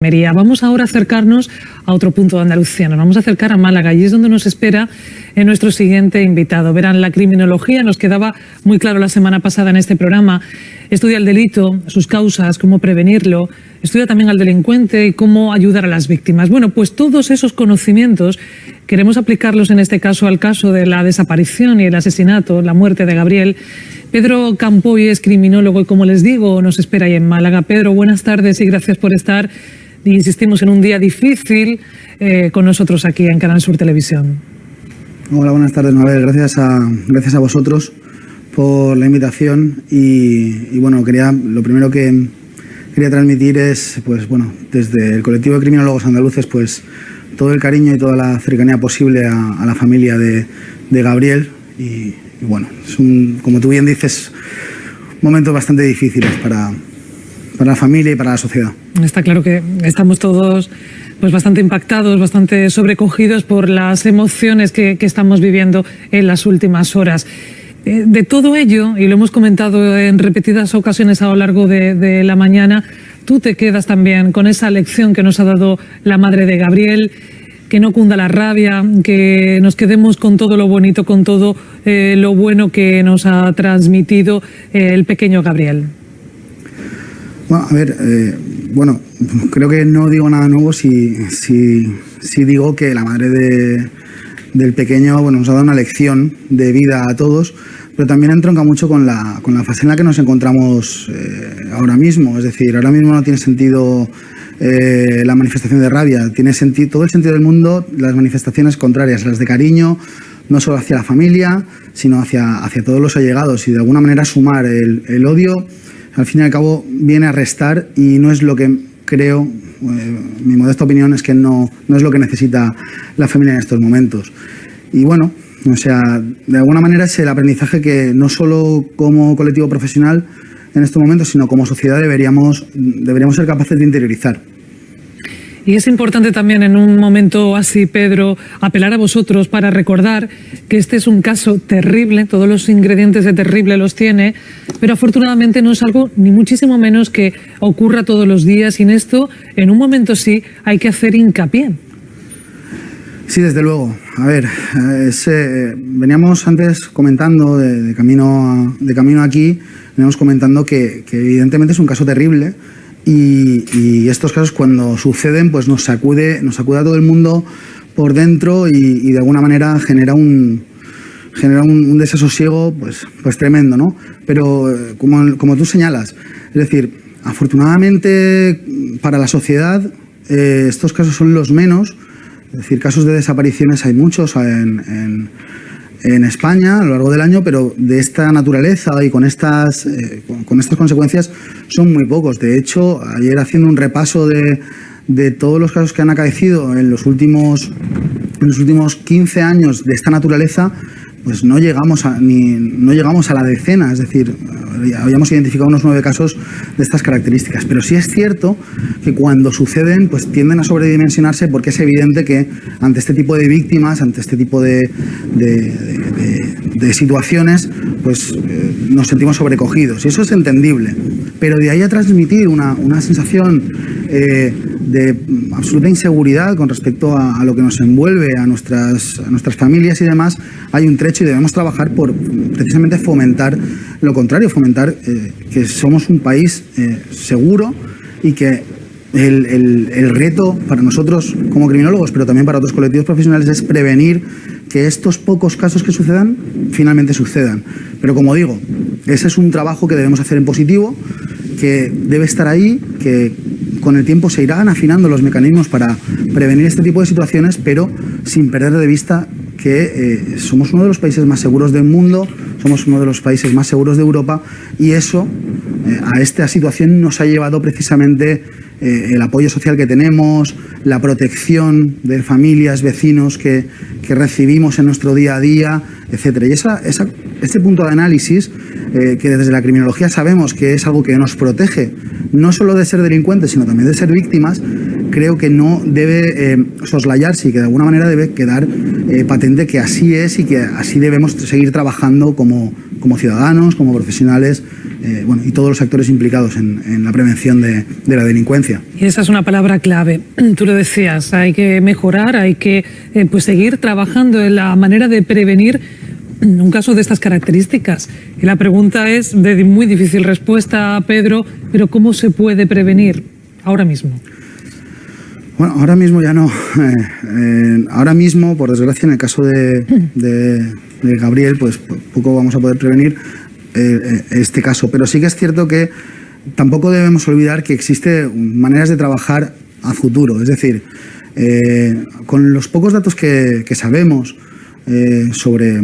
Vamos ahora a acercarnos a otro punto de Andalucía, nos vamos a acercar a Málaga y es donde nos espera nuestro siguiente invitado. Verán, la criminología nos quedaba muy claro la semana pasada en este programa. Estudia el delito, sus causas, cómo prevenirlo, estudia también al delincuente y cómo ayudar a las víctimas. Bueno, pues todos esos conocimientos queremos aplicarlos en este caso al caso de la desaparición y el asesinato, la muerte de Gabriel. Pedro Campoy es criminólogo y, como les digo, nos espera ahí en Málaga. Pedro, buenas tardes y gracias por estar. Y insistimos en un día difícil con nosotros aquí en Canal Sur Televisión. Hola, buenas tardes, Mabel. Gracias a vosotros por la invitación y bueno, lo primero que quería transmitir es, pues bueno, desde el colectivo de criminólogos andaluces, pues todo el cariño y toda la cercanía posible a la familia de Gabriel y bueno, es como tú bien dices, momentos bastante difíciles para la familia y para la sociedad. Está claro que estamos todos pues bastante impactados, bastante sobrecogidos por las emociones que estamos viviendo en las últimas horas. De todo ello, y lo hemos comentado en repetidas ocasiones a lo largo de la mañana, tú te quedas también con esa lección que nos ha dado la madre de Gabriel, que no cunda la rabia, que nos quedemos con todo lo bonito, con todo lo bueno que nos ha transmitido el pequeño Gabriel. Bueno, a ver, creo que no digo nada nuevo si digo que la madre del pequeño, bueno, nos ha dado una lección de vida a todos, pero también entronca mucho con la fase en la que nos encontramos ahora mismo. Es decir, ahora mismo no tiene sentido la manifestación de rabia, tiene todo el sentido del mundo las manifestaciones contrarias, las de cariño, no solo hacia la familia, sino hacia todos los allegados, y de alguna manera sumar el odio. Al fin y al cabo viene a restar y no es lo que creo, mi modesta opinión es que no es lo que necesita la familia en estos momentos. Y bueno, o sea, de alguna manera es el aprendizaje que no solo como colectivo profesional en estos momentos, sino como sociedad deberíamos ser capaces de interiorizar. Y es importante también en un momento así, Pedro, apelar a vosotros para recordar que este es un caso terrible, todos los ingredientes de terrible los tiene, pero afortunadamente no es algo ni muchísimo menos que ocurra todos los días, y en esto, en un momento sí, hay que hacer hincapié. Sí, desde luego. A ver, veníamos antes comentando, de camino aquí, veníamos comentando que evidentemente es un caso terrible. Y estos casos, cuando suceden, pues nos sacude a todo el mundo por dentro y de alguna manera genera un desasosiego pues tremendo, ¿no? Pero como tú señalas, es decir, afortunadamente para la sociedad estos casos son los menos. Es decir, casos de desapariciones hay muchos en España a lo largo del año, pero de esta naturaleza y con estas consecuencias son muy pocos. De hecho, ayer, haciendo un repaso de todos los casos que han acaecido en los últimos 15 años de esta naturaleza, pues no llegamos a la decena. Es decir, habíamos identificado unos 9 casos de estas características. Pero sí es cierto que cuando suceden, pues tienden a sobredimensionarse, porque es evidente que ante este tipo de víctimas, ante este tipo de situaciones, pues nos sentimos sobrecogidos. Y eso es entendible. Pero de ahí a transmitir una sensación de absoluta inseguridad con respecto a lo que nos envuelve, a nuestras familias y demás, hay un trecho, y debemos trabajar por precisamente fomentar lo contrario, fomentar que somos un país seguro, y que el reto para nosotros como criminólogos, pero también para otros colectivos profesionales, es prevenir que estos pocos casos que sucedan finalmente sucedan. Pero como digo, ese es un trabajo que debemos hacer en positivo, que debe estar ahí, que con el tiempo se irán afinando los mecanismos para prevenir este tipo de situaciones, pero sin perder de vista que somos uno de los países más seguros del mundo, somos uno de los países más seguros de Europa, y eso, a esta situación nos ha llevado precisamente el apoyo social que tenemos, la protección de familias, vecinos que recibimos en nuestro día a día, etcétera. Y este punto de análisis, que desde la criminología sabemos que es algo que nos protege, no solo de ser delincuentes, sino también de ser víctimas, creo que no debe soslayarse, y que de alguna manera debe quedar patente que así es, y que así debemos seguir trabajando como ciudadanos, como profesionales y todos los actores implicados en la prevención de la delincuencia. Y esa es una palabra clave. Tú lo decías, hay que mejorar, hay que seguir trabajando en la manera de prevenir un caso de estas características. Y la pregunta es de muy difícil respuesta, Pedro, pero ¿cómo se puede prevenir ahora mismo? Bueno, ahora mismo ya no. Ahora mismo, por desgracia, en el caso de Gabriel, pues poco vamos a poder prevenir este caso. Pero sí que es cierto que tampoco debemos olvidar que existen maneras de trabajar a futuro. Es decir, con los pocos datos que sabemos sobre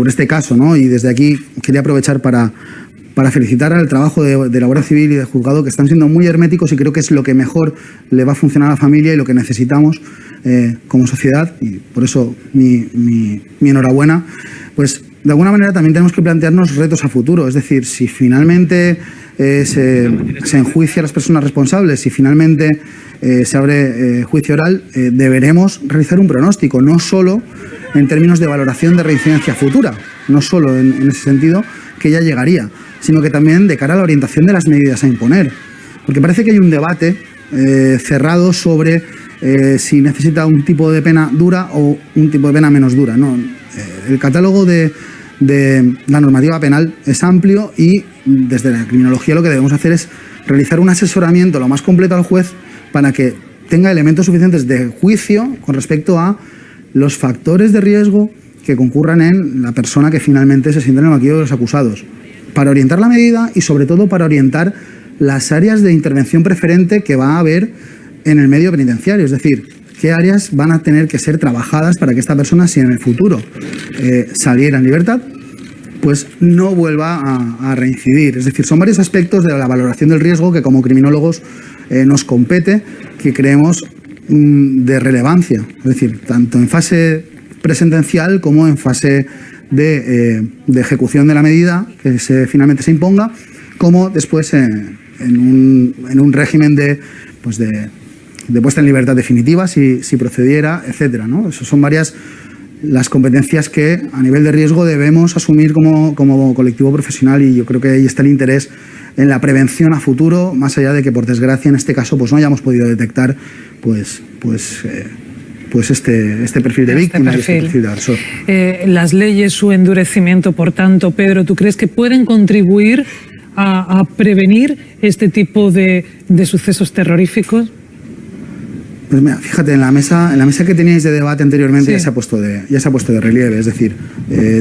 este caso, ¿no? Y desde aquí quería aprovechar para felicitar al trabajo de la Guardia Civil y del juzgado, que están siendo muy herméticos y creo que es lo que mejor le va a funcionar a la familia y lo que necesitamos como sociedad, y por eso mi enhorabuena. Pues de alguna manera también tenemos que plantearnos retos a futuro, es decir, si finalmente se enjuicia a las personas responsables, si finalmente se abre juicio oral, deberemos realizar un pronóstico, no solo en términos de valoración de reincidencia futura, no solo en ese sentido, que ya llegaría, sino que también de cara a la orientación de las medidas a imponer. Porque parece que hay un debate cerrado sobre si necesita un tipo de pena dura o un tipo de pena menos dura. No, el catálogo de la normativa penal es amplio y desde la criminología lo que debemos hacer es realizar un asesoramiento lo más completo al juez para que tenga elementos suficientes de juicio con respecto a los factores de riesgo que concurran en la persona que finalmente se sienta en el banquillo de los acusados, para orientar la medida y sobre todo para orientar las áreas de intervención preferente que va a haber en el medio penitenciario, es decir, qué áreas van a tener que ser trabajadas para que esta persona, si en el futuro saliera en libertad, pues no vuelva a reincidir. Es decir, son varios aspectos de la valoración del riesgo que como criminólogos nos compete, que creemos de relevancia, es decir, tanto en fase presentencial como en fase de ejecución de la medida que finalmente se imponga, como después en un régimen de puesta en libertad definitiva si procediera, etcétera, ¿no? Eso son varias las competencias que a nivel de riesgo debemos asumir como colectivo profesional, y yo creo que ahí está el interés en la prevención a futuro, más allá de que por desgracia en este caso pues no hayamos podido detectar este perfil de víctima y este perfil de agresor. Las leyes, su endurecimiento, por tanto, Pedro, ¿tú crees que pueden contribuir a prevenir este tipo de sucesos terroríficos? Pues mira, fíjate, en la mesa que teníais de debate anteriormente, sí, ya se ha puesto de relieve. Es decir,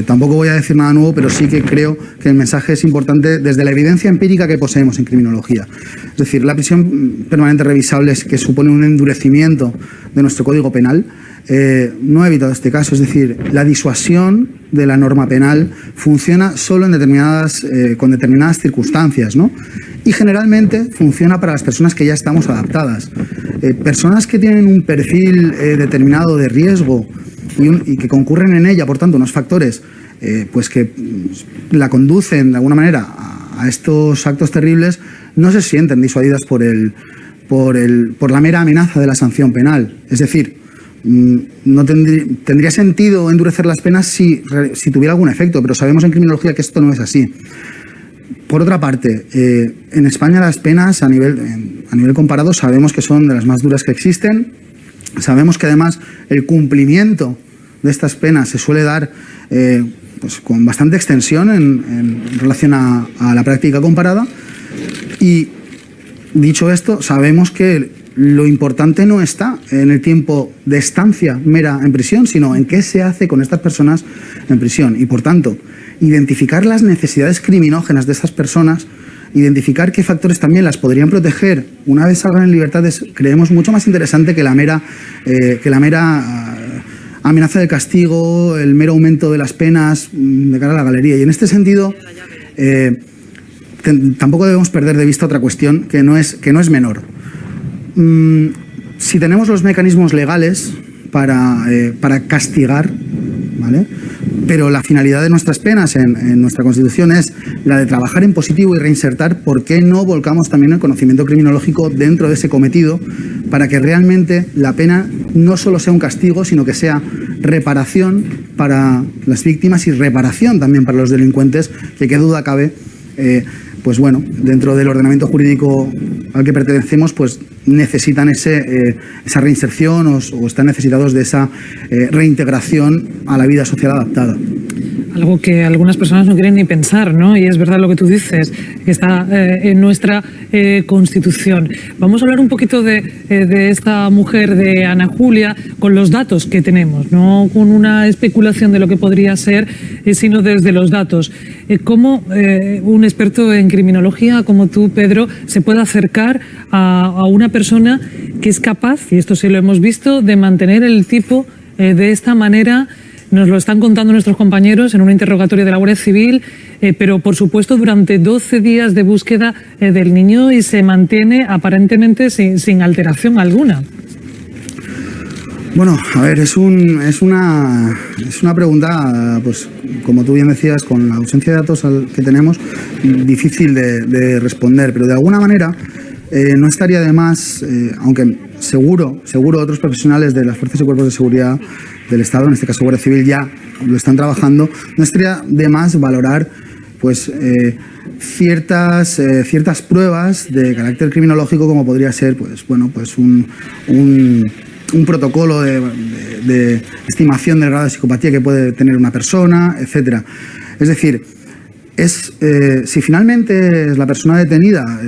tampoco voy a decir nada nuevo, pero sí que creo que el mensaje es importante desde la evidencia empírica que poseemos en criminología. Es decir, la prisión permanente revisable, que supone un endurecimiento de nuestro Código Penal, no ha evitado este caso. Es decir, la disuasión de la norma penal funciona solo en con determinadas circunstancias, ¿no? Y generalmente funciona para las personas que ya estamos adaptadas. Personas que tienen un perfil determinado de riesgo y que concurren en ella, por tanto, unos factores pues que la conducen de alguna manera a estos actos terribles, no se sienten disuadidas por la mera amenaza de la sanción penal. Es decir, no tendría sentido endurecer las penas si tuviera algún efecto, pero sabemos en criminología que esto no es así. Por otra parte, en España las penas a nivel comparado sabemos que son de las más duras que existen. Sabemos que además el cumplimiento de estas penas se suele dar pues con bastante extensión en relación a la práctica comparada. Y dicho esto, sabemos que lo importante no está en el tiempo de estancia mera en prisión, sino en qué se hace con estas personas en prisión. Y por tanto, identificar las necesidades criminógenas de estas personas, identificar qué factores también las podrían proteger una vez salgan en libertad, creemos mucho más interesante que la mera amenaza de castigo, el mero aumento de las penas de cara a la galería. Y en este sentido, tampoco debemos perder de vista otra cuestión que no es menor. Si tenemos los mecanismos legales para castigar, ¿vale?, pero la finalidad de nuestras penas en nuestra Constitución es la de trabajar en positivo y reinsertar, ¿por qué no volcamos también el conocimiento criminológico dentro de ese cometido para que realmente la pena no solo sea un castigo, sino que sea reparación para las víctimas y reparación también para los delincuentes, que qué duda cabe, pues bueno, dentro del ordenamiento jurídico al que pertenecemos, pues necesitan esa reinserción o están necesitados de esa reintegración a la vida social adaptada. Algo que algunas personas no quieren ni pensar, ¿no? Y es verdad lo que tú dices, que está en nuestra Constitución. Vamos a hablar un poquito de esta mujer, de Ana Julia, con los datos que tenemos, no con una especulación de lo que podría ser, sino desde los datos. ¿Cómo un experto en criminología como tú, Pedro, se puede acercar a una persona que es capaz, y esto sí lo hemos visto, de mantener el tipo de esta manera? Nos lo están contando nuestros compañeros en un interrogatorio de la Guardia Civil, pero por supuesto durante 12 días de búsqueda del niño, y se mantiene aparentemente sin alteración alguna. Bueno, a ver, es una pregunta, pues como tú bien decías, con la ausencia de datos que tenemos, difícil de responder, pero de alguna manera no estaría de más, aunque seguro otros profesionales de las fuerzas y cuerpos de seguridad del Estado, en este caso Guardia Civil, ya lo están trabajando, no estaría de más valorar pues ciertas pruebas de carácter criminológico, como podría ser pues bueno, pues un protocolo de estimación del grado de psicopatía que puede tener una persona, etcétera. Es decir, si finalmente la persona detenida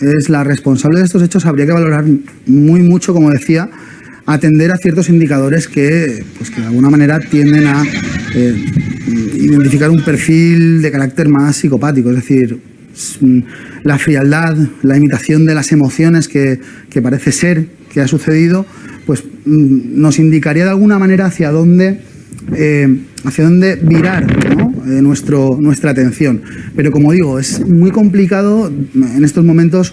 es la responsable de estos hechos, habría que valorar muy mucho, como decía, atender a ciertos indicadores que de alguna manera tienden a identificar un perfil de carácter más psicopático, es decir, la frialdad, la imitación de las emociones que parece ser que ha sucedido, pues nos indicaría de alguna manera hacia dónde virar, ¿no? nuestra atención. Pero como digo, es muy complicado en estos momentos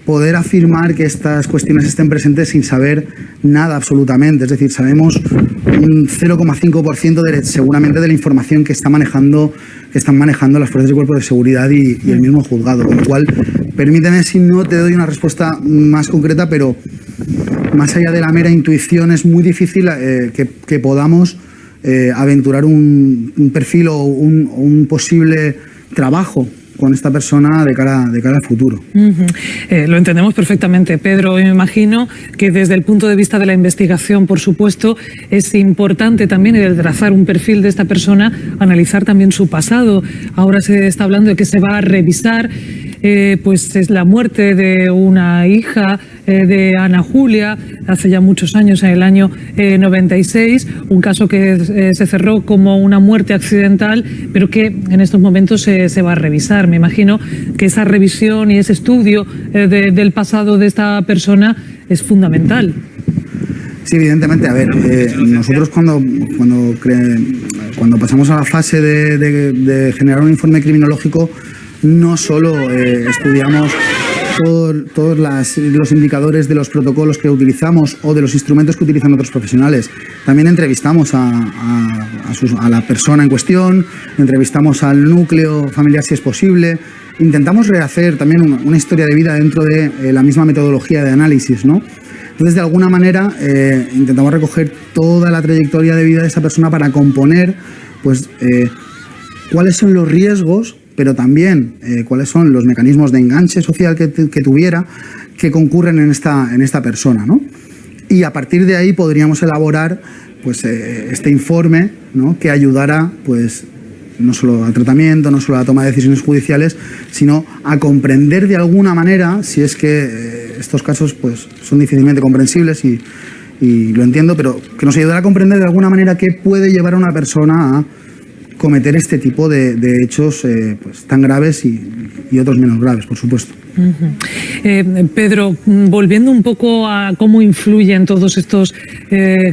poder afirmar que estas cuestiones estén presentes sin saber nada absolutamente. Es decir, sabemos un 0,5% seguramente de la información que están manejando las fuerzas y cuerpos de seguridad y el mismo juzgado. Con lo cual, permíteme si no te doy una respuesta más concreta, pero más allá de la mera intuición es muy difícil que podamos aventurar un perfil o un posible trabajo con esta persona de cara al futuro. Lo entendemos perfectamente, Pedro. Me imagino que desde el punto de vista de la investigación, por supuesto, es importante también el trazar un perfil de esta persona, analizar también su pasado. Ahora se está hablando de que se va a revisar pues es la muerte de una hija de Ana Julia hace ya muchos años, en el año 96, un caso que se cerró como una muerte accidental, pero que en estos momentos se va a revisar. Me imagino que esa revisión y ese estudio del pasado de esta persona es fundamental. Sí, evidentemente. A ver, nosotros cuando pasamos a la fase de generar un informe criminológico, no solo estudiamos todos los indicadores de los protocolos que utilizamos o de los instrumentos que utilizan otros profesionales. También entrevistamos a la persona en cuestión, entrevistamos al núcleo familiar si es posible. Intentamos rehacer también una historia de vida dentro de la misma metodología de análisis, ¿no? Entonces, de alguna manera, intentamos recoger toda la trayectoria de vida de esa persona para componer pues, cuáles son los riesgos, pero también cuáles son los mecanismos de enganche social que tuviera, que concurren en esta persona, ¿no? Y a partir de ahí podríamos elaborar pues, este informe, ¿no? Que ayudara pues, no solo al tratamiento, no solo a la toma de decisiones judiciales, sino a comprender de alguna manera, si es que estos casos pues, son difícilmente comprensibles y lo entiendo, pero que nos ayudara a comprender de alguna manera qué puede llevar a una persona a cometer este tipo de hechos pues, tan graves y otros menos graves, por supuesto. Pedro, volviendo un poco a cómo influyen todos estos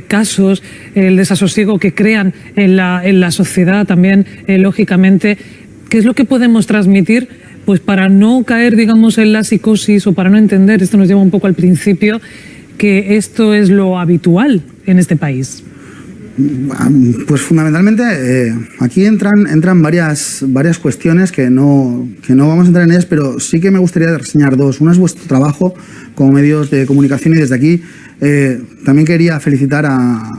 casos, el desasosiego que crean en la sociedad también, lógicamente, ¿qué es lo que podemos transmitir pues para no caer, digamos, en la psicosis o para no entender, esto nos lleva un poco al principio, que esto es lo habitual en este país? Pues fundamentalmente aquí entran varias cuestiones que no vamos a entrar en ellas, pero sí que me gustaría reseñar dos. Una es vuestro trabajo como medios de comunicación y desde aquí también quería felicitar a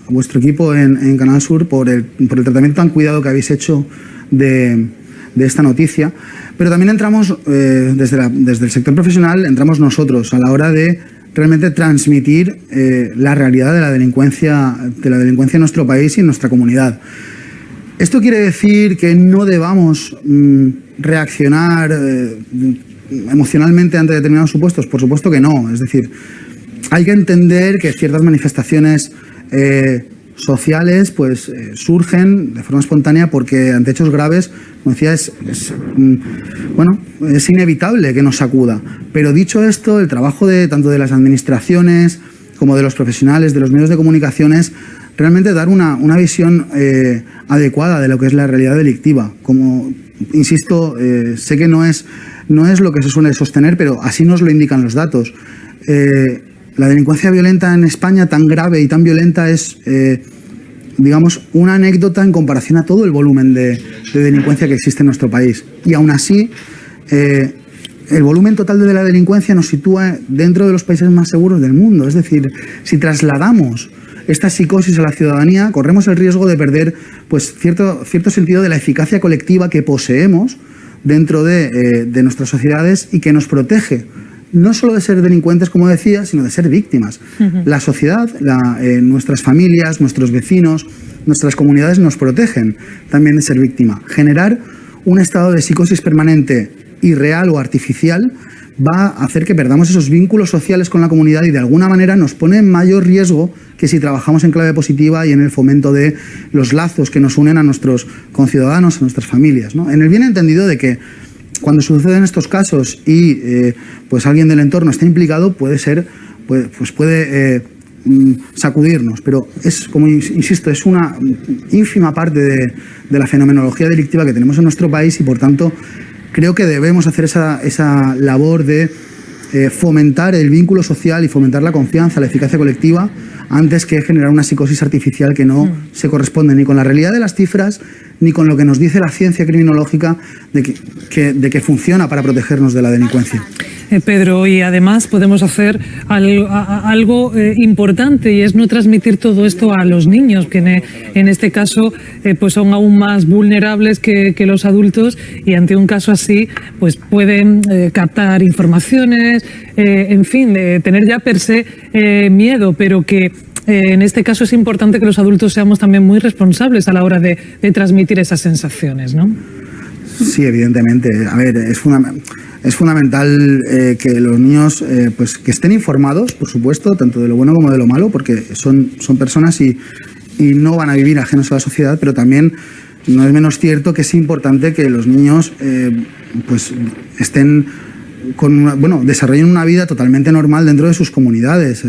vuestro equipo en Canal Sur por el tratamiento tan cuidado que habéis hecho de esta noticia. Pero también entramos, desde el sector profesional, entramos nosotros a la hora de realmente transmitir la realidad de la delincuencia en nuestro país y en nuestra comunidad. ¿Esto quiere decir que no debamos reaccionar emocionalmente ante determinados supuestos? Por supuesto que no. Es decir, hay que entender que ciertas manifestaciones sociales surgen de forma espontánea porque ante hechos graves, como decía, es inevitable que nos sacuda. Pero dicho esto, el trabajo tanto de las administraciones como de los profesionales, de los medios de comunicación, es realmente dar una visión adecuada de lo que es la realidad delictiva. Como insisto, sé que no es lo que se suele sostener, pero así nos lo indican los datos. La delincuencia violenta en España, tan grave y tan violenta, es, digamos, una anécdota en comparación a todo el volumen de delincuencia que existe en nuestro país. Y aún así, el volumen total de la delincuencia nos sitúa dentro de los países más seguros del mundo. Es decir, si trasladamos esta psicosis a la ciudadanía, corremos el riesgo de perder cierto sentido de la eficacia colectiva que poseemos dentro de nuestras sociedades y que nos protege. No solo de ser delincuentes, como decía, sino de ser víctimas. La sociedad, nuestras familias, nuestros vecinos, nuestras comunidades nos protegen también de ser víctima. Generar un estado de psicosis permanente, irreal o artificial, va a hacer que perdamos esos vínculos sociales con la comunidad y de alguna manera nos pone en mayor riesgo que si trabajamos en clave positiva y en el fomento de los lazos que nos unen a nuestros conciudadanos, a nuestras familias, ¿no? En el bien entendido de que cuando suceden estos casos y alguien del entorno está implicado, puede sacudirnos, pero es, como insisto, es una ínfima parte de la fenomenología delictiva que tenemos en nuestro país y por tanto creo que debemos hacer esa labor de fomentar el vínculo social y fomentar la confianza, la eficacia colectiva, antes que generar una psicosis artificial que no se corresponde ni con la realidad de las cifras ni con lo que nos dice la ciencia criminológica de que funciona para protegernos de la delincuencia. Pedro, y además podemos hacer algo importante, y es no transmitir todo esto a los niños, que en este caso son aún más vulnerables que los adultos, y ante un caso así pueden captar informaciones, en fin, tener ya per se miedo, pero que en este caso es importante que los adultos seamos también muy responsables a la hora de transmitir esas sensaciones, ¿no? Sí, evidentemente. A ver, es fundamental que los niños que estén informados, por supuesto, tanto de lo bueno como de lo malo, porque son personas y no van a vivir ajenos a la sociedad, pero también no es menos cierto que es importante que los niños estén desarrollen una vida totalmente normal dentro de sus comunidades.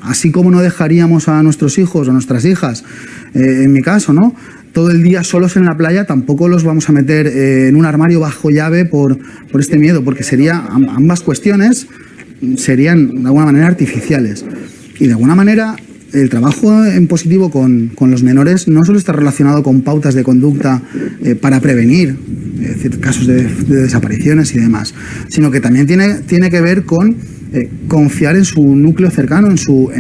Así como no dejaríamos a nuestros hijos o nuestras hijas, en mi caso, ¿no?, todo el día solos en la playa, tampoco los vamos a meter en un armario bajo llave por este miedo, porque ambas cuestiones serían de alguna manera artificiales. Y de alguna manera el trabajo en positivo con los menores no solo está relacionado con pautas de conducta para prevenir casos de desapariciones y demás, sino que también tiene que ver con confiar en su núcleo cercano, en su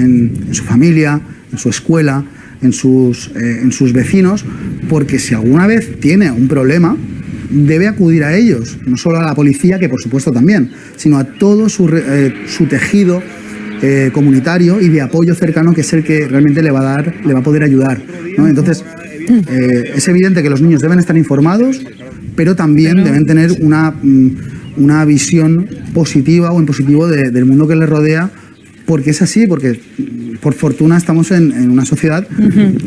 familia, en su escuela, en sus vecinos, porque si alguna vez tiene un problema, debe acudir a ellos, no solo a la policía, que por supuesto también, sino a todo su tejido comunitario y de apoyo cercano, que es el que realmente le va a poder ayudar, ¿no? Entonces, es evidente que los niños deben estar informados, pero también deben tener una visión positiva o en positivo del mundo que les rodea, porque es así, porque por fortuna estamos en una sociedad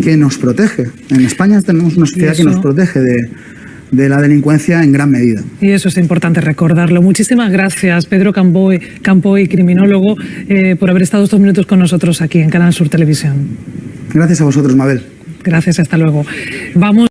que nos protege. En España tenemos una sociedad que nos protege de la delincuencia en gran medida. Y eso es importante recordarlo. Muchísimas gracias, Pedro Campoy, criminólogo, por haber estado estos minutos con nosotros aquí en Canal Sur Televisión. Gracias a vosotros, Mabel. Gracias, hasta luego. Vamos